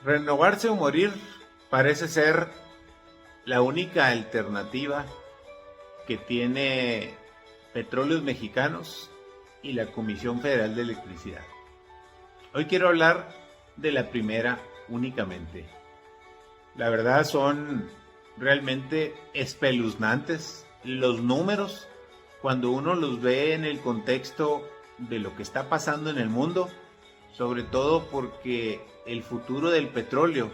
Renovarse o morir parece ser la única alternativa que tiene Petróleos Mexicanos y la Comisión Federal de Electricidad. Hoy quiero hablar de la primera únicamente. La verdad son realmente espeluznantes los números cuando uno los ve en el contexto de lo que está pasando en el mundo, sobre todo porque el futuro del petróleo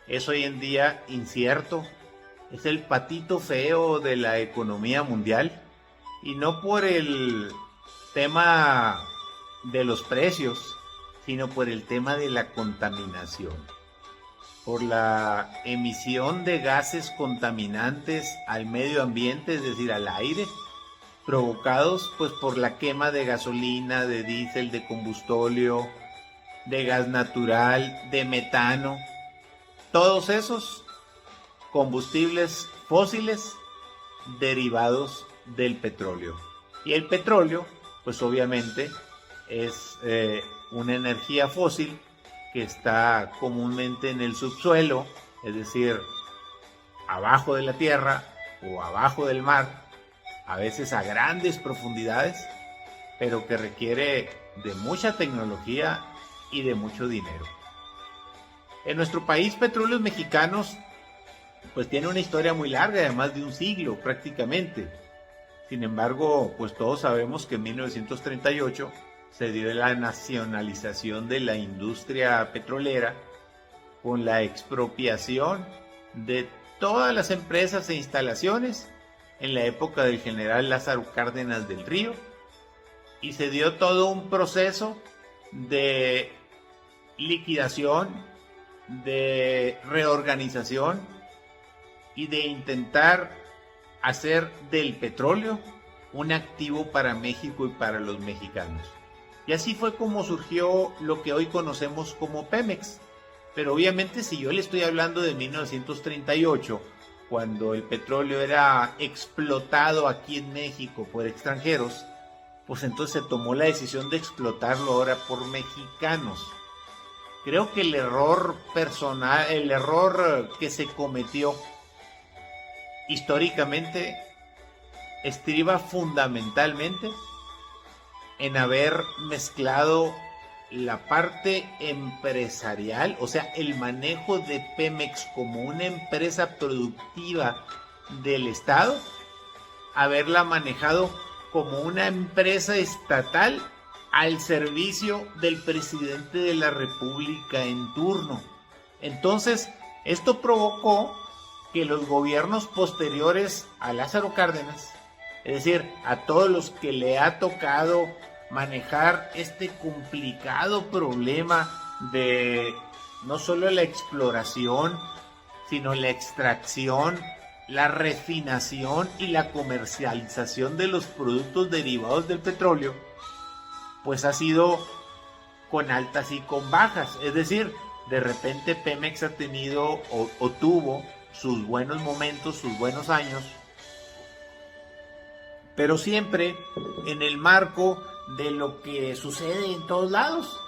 es hoy en día incierto, es el patito feo de la economía mundial, y no por el tema de los precios, sino por el tema de la contaminación, por la emisión de gases contaminantes al medio ambiente, es decir, al aire, provocados pues por la quema de gasolina, de diésel, de combustóleo, de gas natural, de metano, todos esos combustibles fósiles derivados del petróleo. Y el petróleo, pues obviamente es una energía fósil que está comúnmente en el subsuelo, es decir, abajo de la tierra o abajo del mar, a veces a grandes profundidades, pero que requiere de mucha tecnología y de mucho dinero. En nuestro país, Petróleos Mexicanos pues tiene una historia muy larga, de más de un siglo prácticamente. Sin embargo, pues todos sabemos que en 1938 se dio la nacionalización de la industria petrolera con la expropiación de todas las empresas e instalaciones en la época del general Lázaro Cárdenas del Río, y se dio todo un proceso de liquidación, de reorganización y de intentar hacer del petróleo un activo para México y para los mexicanos. Y así fue como surgió lo que hoy conocemos como Pemex. Pero obviamente si yo le estoy hablando de 1938, cuando el petróleo era explotado aquí en México por extranjeros, pues entonces se tomó la decisión de explotarlo ahora por mexicanos. Creo que el error personal, el error que se cometió históricamente estriba fundamentalmente en haber mezclado la parte empresarial, o sea, el manejo de Pemex como una empresa productiva del Estado, haberla manejado como una empresa estatal al servicio del presidente de la República en turno. Entonces, esto provocó que los gobiernos posteriores a Lázaro Cárdenas, es decir, a todos los que le ha tocado manejar este complicado problema de no solo la exploración, sino la extracción, la refinación y la comercialización de los productos derivados del petróleo, pues ha sido con altas y con bajas. Es decir, de repente Pemex ha tenido o tuvo sus buenos momentos, sus buenos años, pero siempre en el marco de lo que sucede en todos lados.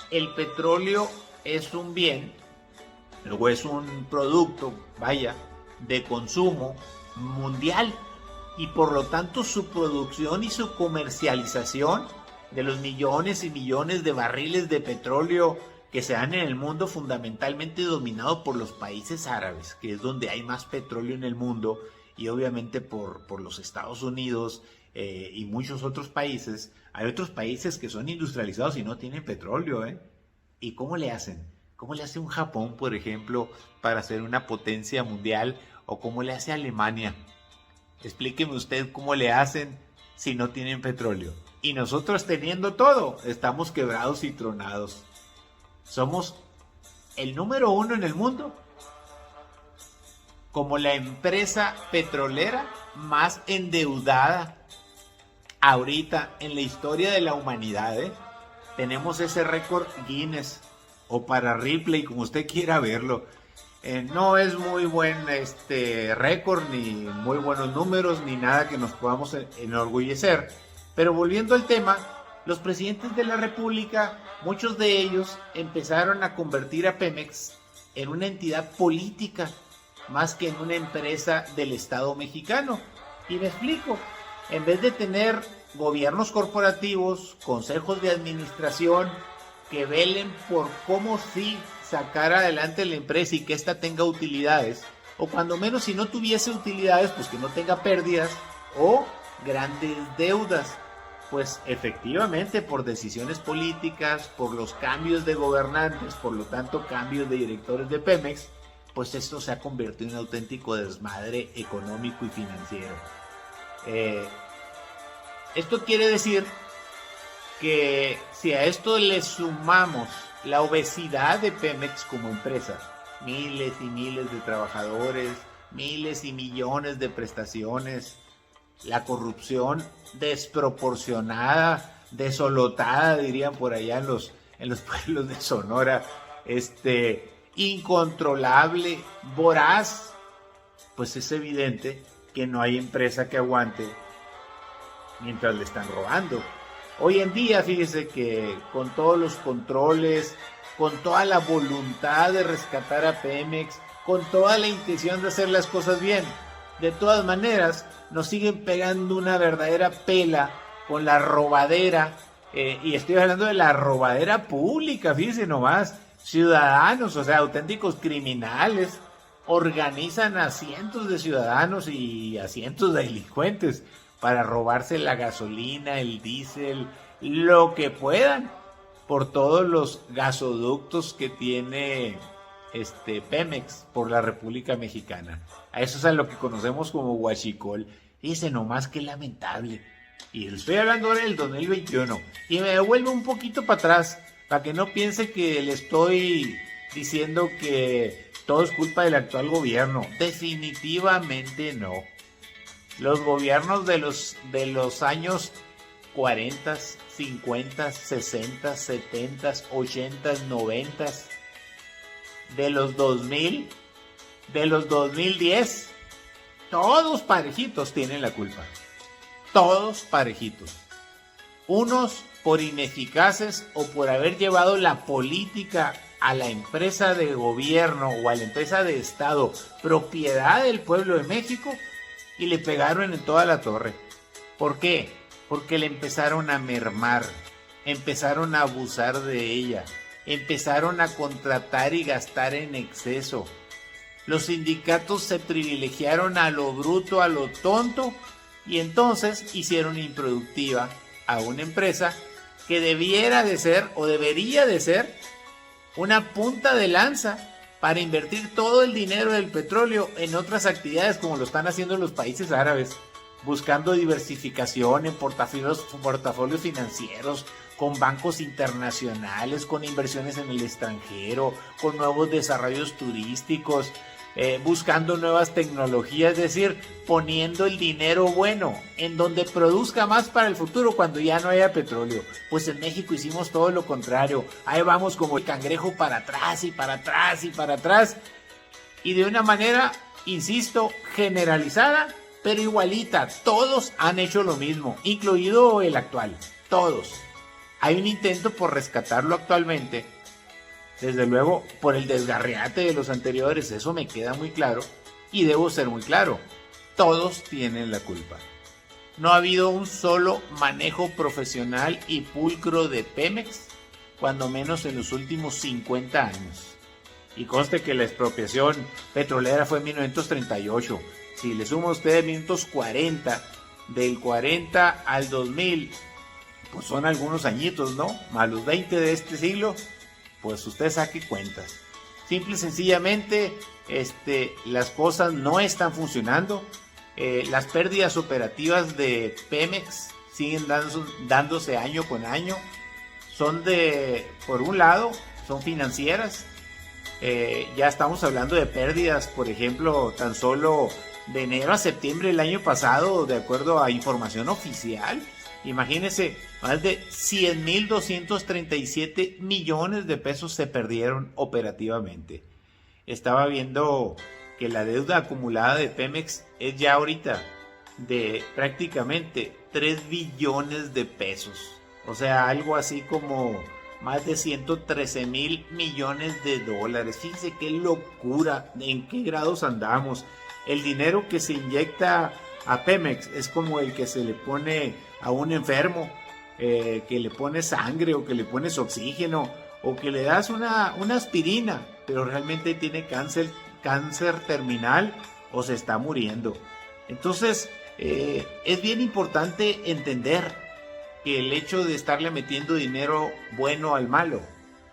El petróleo es un bien, luego es un producto, vaya, de consumo mundial, y por lo tanto su producción y su comercialización de los millones y millones de barriles de petróleo que se dan en el mundo, fundamentalmente dominado por los países árabes, que es donde hay más petróleo en el mundo, y obviamente por los Estados Unidos y muchos otros países. Hay otros países que son industrializados y no tienen petróleo, ¿eh? ¿Y cómo le hacen? ¿Cómo le hace un Japón, por ejemplo, para ser una potencia mundial? ¿O cómo le hace Alemania? Explíqueme usted cómo le hacen si no tienen petróleo. Y nosotros teniendo todo, estamos quebrados y tronados. Somos el número 1 en el mundo como la empresa petrolera más endeudada ahorita en la historia de la humanidad, ¿eh? Tenemos ese récord Guinness, o para Ripley, como usted quiera verlo. No es muy buen récord, ni muy buenos números, ni nada que nos podamos enorgullecer. Pero volviendo al tema, los presidentes de la República, muchos de ellos empezaron a convertir a Pemex en una entidad política, más que en una empresa del Estado mexicano. Y me explico, en vez de tener gobiernos corporativos, consejos de administración, que velen por cómo sí sacar adelante la empresa y que ésta tenga utilidades, o cuando menos si no tuviese utilidades, pues que no tenga pérdidas o grandes deudas. Pues efectivamente por decisiones políticas, por los cambios de gobernantes, por lo tanto cambios de directores de Pemex, pues esto se ha convertido en un auténtico desmadre económico y financiero. Esto quiere decir que si a esto le sumamos la obesidad de Pemex como empresa, miles y miles de trabajadores, miles y millones de prestaciones, la corrupción desproporcionada, desolotada, dirían por allá en los pueblos de Sonora, incontrolable, voraz, pues es evidente que no hay empresa que aguante mientras le están robando. Hoy en día, fíjese que con todos los controles, con toda la voluntad de rescatar a Pemex, con toda la intención de hacer las cosas bien, de todas maneras nos siguen pegando una verdadera pela con la robadera, y estoy hablando de la robadera pública, fíjense nomás, ciudadanos, o sea, auténticos criminales, organizan a cientos de ciudadanos y a cientos de delincuentes para robarse la gasolina, el diésel, lo que puedan, por todos los gasoductos que tiene Pemex por la República Mexicana. A eso es a lo que conocemos como huachicol. Dice nomás que lamentable. Y estoy hablando ahora del 2021. Y me devuelvo un poquito para atrás, para que no piense que le estoy diciendo que todo es culpa del actual gobierno. Definitivamente no. Los gobiernos de los años 40, 50, 60, 70, 80, 90, de los 2000, de los 2010, todos parejitos tienen la culpa. Todos parejitos. Unos por ineficaces o por haber llevado la política a la empresa de gobierno o a la empresa de Estado, propiedad del pueblo de México, y le pegaron en toda la torre. ¿Por qué? Porque le empezaron a mermar, empezaron a abusar de ella, empezaron a contratar y gastar en exceso. Los sindicatos se privilegiaron a lo bruto, a lo tonto, y entonces hicieron improductiva a una empresa que debiera de ser o debería de ser una punta de lanza para invertir todo el dinero del petróleo en otras actividades como lo están haciendo los países árabes, buscando diversificación en portafolios financieros, con bancos internacionales, con inversiones en el extranjero, con nuevos desarrollos turísticos, buscando nuevas tecnologías, es decir, poniendo el dinero bueno en donde produzca más para el futuro cuando ya no haya petróleo. Pues en México hicimos todo lo contrario. Ahí vamos como el cangrejo para atrás y para atrás y para atrás. Y de una manera, insisto, generalizada, pero igualita. Todos han hecho lo mismo, incluido el actual. Todos. Hay un intento por rescatarlo actualmente. Desde luego, por el desgarriate de los anteriores, eso me queda muy claro. Y debo ser muy claro. Todos tienen la culpa. No ha habido un solo manejo profesional y pulcro de Pemex, cuando menos en los últimos 50 años. Y conste que la expropiación petrolera fue en 1938. Si le suma a usted 1940, del 40 al 2000, pues son algunos añitos, ¿no? Más los 20 de este siglo, pues usted saque cuentas. Simple y sencillamente, las cosas no están funcionando. Las pérdidas operativas de Pemex siguen dándose año con año. Son por un lado, son financieras. Ya estamos hablando de pérdidas, por ejemplo, tan solo de enero a septiembre del año pasado, de acuerdo a información oficial. Imagínense, más de 100,237 millones de pesos se perdieron operativamente. Estaba viendo que la deuda acumulada de Pemex es ya ahorita de prácticamente 3 billones de pesos. O sea, algo así como más de 113 mil millones de dólares. Fíjense qué locura, en qué grados andamos. El dinero que se inyecta a Pemex es como el que se le pone a un enfermo, que le pones sangre o que le pones oxígeno o que le das una aspirina, pero realmente tiene cáncer terminal o se está muriendo. Entonces, es bien importante entender que el hecho de estarle metiendo dinero bueno al malo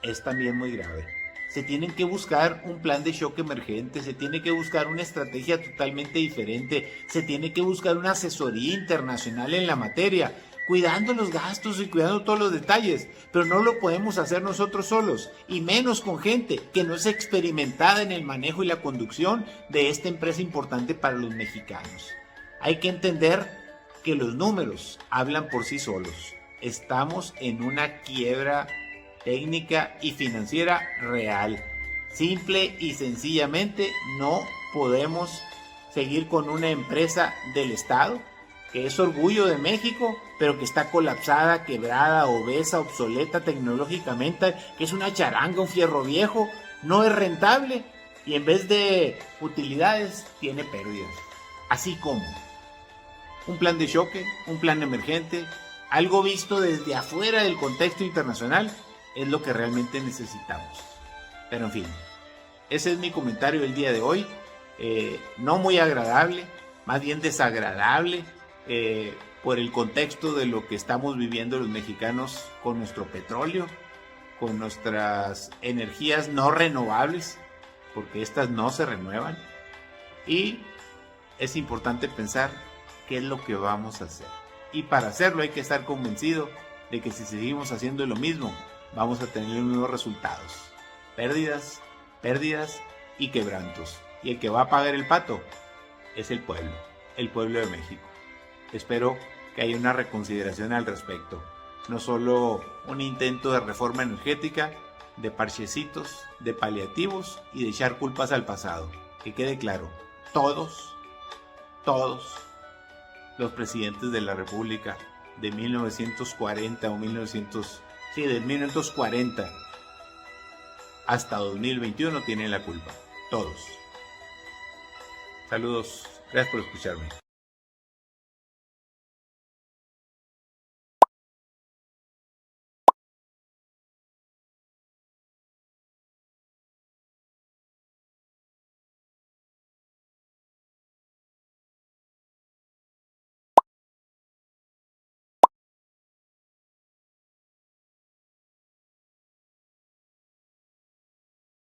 es también muy grave. Se tienen que buscar un plan de shock emergente, se tiene que buscar una estrategia totalmente diferente, se tiene que buscar una asesoría internacional en la materia, cuidando los gastos y cuidando todos los detalles, pero no lo podemos hacer nosotros solos, y menos con gente que no es experimentada en el manejo y la conducción de esta empresa importante para los mexicanos. Hay que entender que los números hablan por sí solos. Estamos en una quiebra técnica y financiera real. Simple y sencillamente no podemos seguir con una empresa del Estado que es orgullo de México, pero que está colapsada, quebrada, obesa, obsoleta tecnológicamente, que es una charanga, un fierro viejo, no es rentable y en vez de utilidades tiene pérdidas. Así como un plan de choque, un plan emergente, algo visto desde afuera del contexto internacional, es lo que realmente necesitamos. Pero en fin, ese es mi comentario del día de hoy. No muy agradable, más bien desagradable, por el contexto de lo que estamos viviendo los mexicanos con nuestro petróleo, con nuestras energías no renovables, porque estas no se renuevan. Y es importante pensar qué es lo que vamos a hacer. Y para hacerlo hay que estar convencido de que si seguimos haciendo lo mismo, vamos a tener los mismos resultados. Pérdidas, pérdidas y quebrantos. Y el que va a pagar el pato es el pueblo de México. Espero que haya una reconsideración al respecto. No solo un intento de reforma energética, de parchecitos, de paliativos y de echar culpas al pasado. Que quede claro, todos los presidentes de la República de 1940 o de 1940 hasta 2021 tienen la culpa. Todos. Saludos. Gracias por escucharme.